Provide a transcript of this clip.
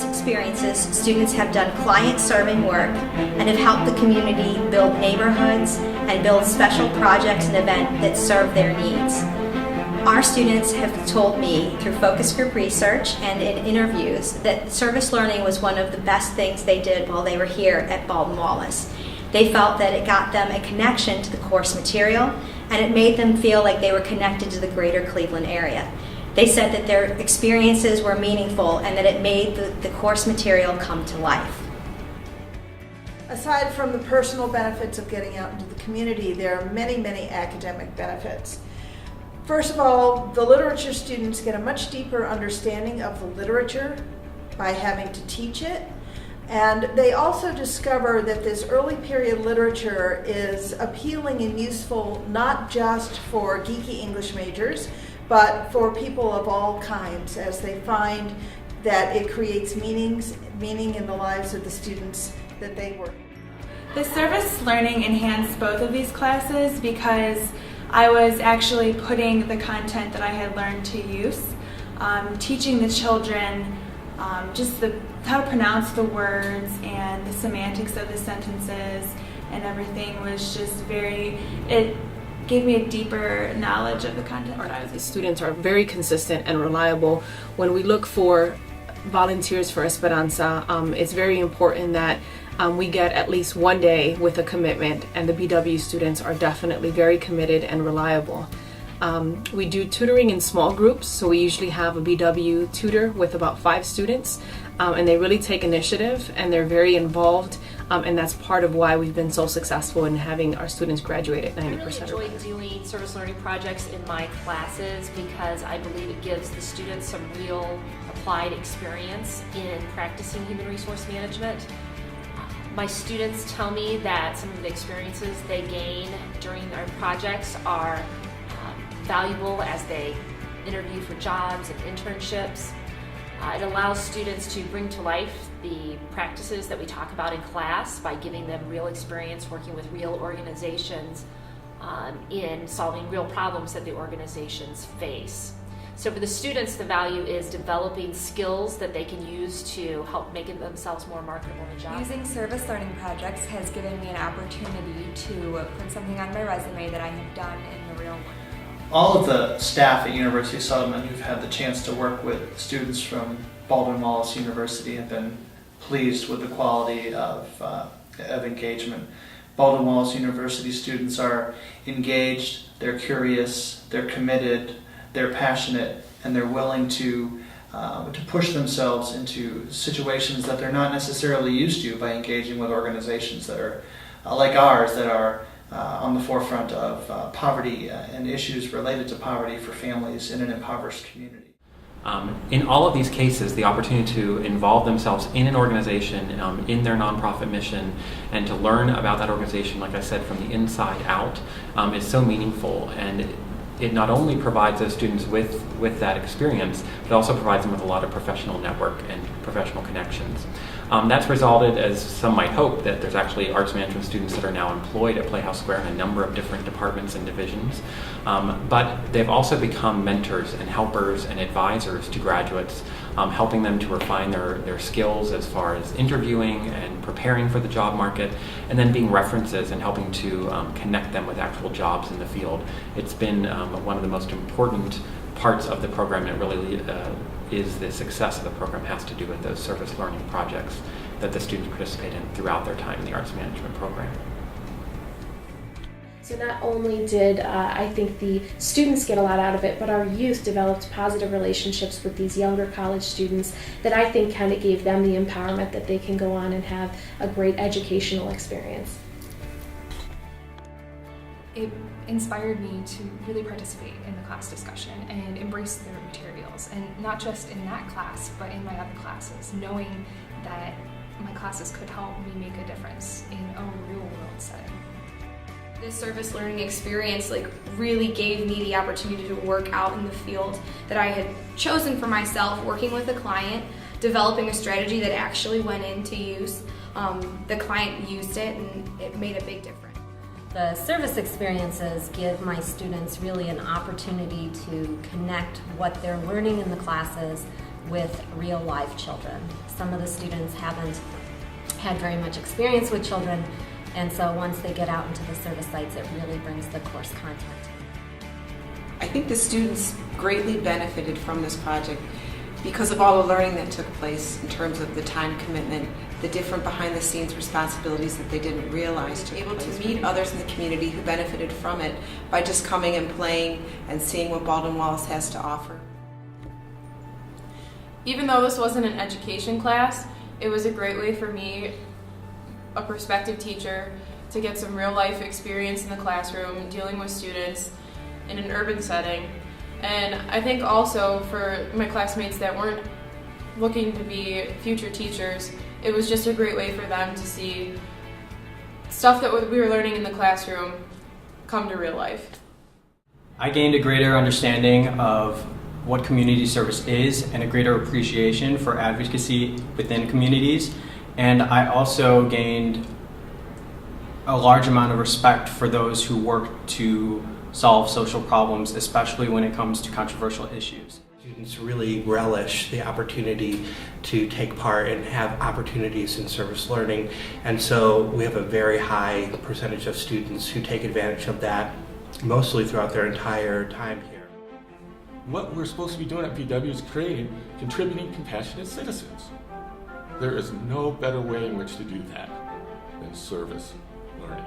experiences, students have done client-serving work and have helped the community build neighborhoods and build special projects and events that serve their needs. Our students have told me through focus group research and in interviews that service learning was one of the best things they did while they were here at Baldwin-Wallace. They felt that it got them a connection to the course material, and it made them feel like they were connected to the greater Cleveland area. They said that their experiences were meaningful and that it made the course material come to life. Aside from the personal benefits of getting out into the community, there are many, many academic benefits. First of all, the literature students get a much deeper understanding of the literature by having to teach it. And they also discover that this early period literature is appealing and useful not just for geeky English majors, but for people of all kinds, as they find that it creates meaning in the lives of the students that they work with. The service learning enhanced both of these classes because I was actually putting the content that I had learned to use, teaching the children just how to pronounce the words and the semantics of the sentences and everything was just it gave me a deeper knowledge of the content. The students are very consistent and reliable. When we look for volunteers for Esperanza, it's very important that we get at least one day with a commitment, and the BW students are definitely very committed and reliable. We do tutoring in small groups, so we usually have a BW tutor with about 5 students, and they really take initiative and they're very involved, and that's part of why we've been so successful in having our students graduate at 90%. I really enjoy doing service learning projects in my classes because I believe it gives the students some real applied experience in practicing human resource management. My students tell me that some of the experiences they gain during their projects are valuable as they interview for jobs and internships. It allows students to bring to life the practices that we talk about in class by giving them real experience working with real organizations in solving real problems that the organizations face. So for the students, the value is developing skills that they can use to help make themselves more marketable in the job. Using service learning projects has given me an opportunity to put something on my resume that I have done in the real world. All of the staff at University of Southern who've had the chance to work with students from Baldwin-Wallace University have been pleased with the quality of engagement. Baldwin-Wallace University students are engaged, they're curious, they're committed, they're passionate, and they're willing to push themselves into situations that they're not necessarily used to by engaging with organizations that are like ours, that are on the forefront of poverty and issues related to poverty for families in an impoverished community. In all of these cases, the opportunity to involve themselves in an organization, in their nonprofit mission, and to learn about that organization, like I said, from the inside out, is so meaningful. And it not only provides those students with that experience, but also provides them with a lot of professional network and professional connections. That's resulted, as some might hope, that there's actually arts management students that are now employed at Playhouse Square in a number of different departments and divisions. But they've also become mentors and helpers and advisors to graduates, helping them to refine their skills as far as interviewing and preparing for the job market, and then being references and helping to connect them with actual jobs in the field. It's been one of the most important parts of the program, and it really is the success of the program has to do with those service learning projects that the students participate in throughout their time in the arts management program. So not only did I think the students get a lot out of it, but our youth developed positive relationships with these younger college students that I think kind of gave them the empowerment that they can go on and have a great educational experience. It inspired me to really participate in the class discussion and embrace their materials, and not just in that class, but in my other classes, knowing that my classes could help me make a difference in a real world setting. This service learning experience really gave me the opportunity to work out in the field that I had chosen for myself, working with a client, developing a strategy that actually went into use. The client used it and it made a big difference. The service experiences give my students really an opportunity to connect what they're learning in the classes with real life children. Some of the students haven't had very much experience with children, and so once they get out into the service sites, it really brings the course content. I think the students greatly benefited from this project because of all the learning that took place in terms of the time commitment, the different behind-the-scenes responsibilities that they didn't realize. To be able to meet others in the community who benefited from it by just coming and playing and seeing what Baldwin-Wallace has to offer. Even though this wasn't an education class, it was a great way for me, a prospective teacher, to get some real life experience in the classroom, dealing with students in an urban setting. And I think also for my classmates that weren't looking to be future teachers, it was just a great way for them to see stuff that we were learning in the classroom come to real life. I gained a greater understanding of what community service is and a greater appreciation for advocacy within communities. And I also gained a large amount of respect for those who work to solve social problems, especially when it comes to controversial issues. Students really relish the opportunity to take part and have opportunities in service learning, and so we have a very high percentage of students who take advantage of that, mostly throughout their entire time here. What we're supposed to be doing at BW is contributing compassionate citizens. There is no better way in which to do that than service learning.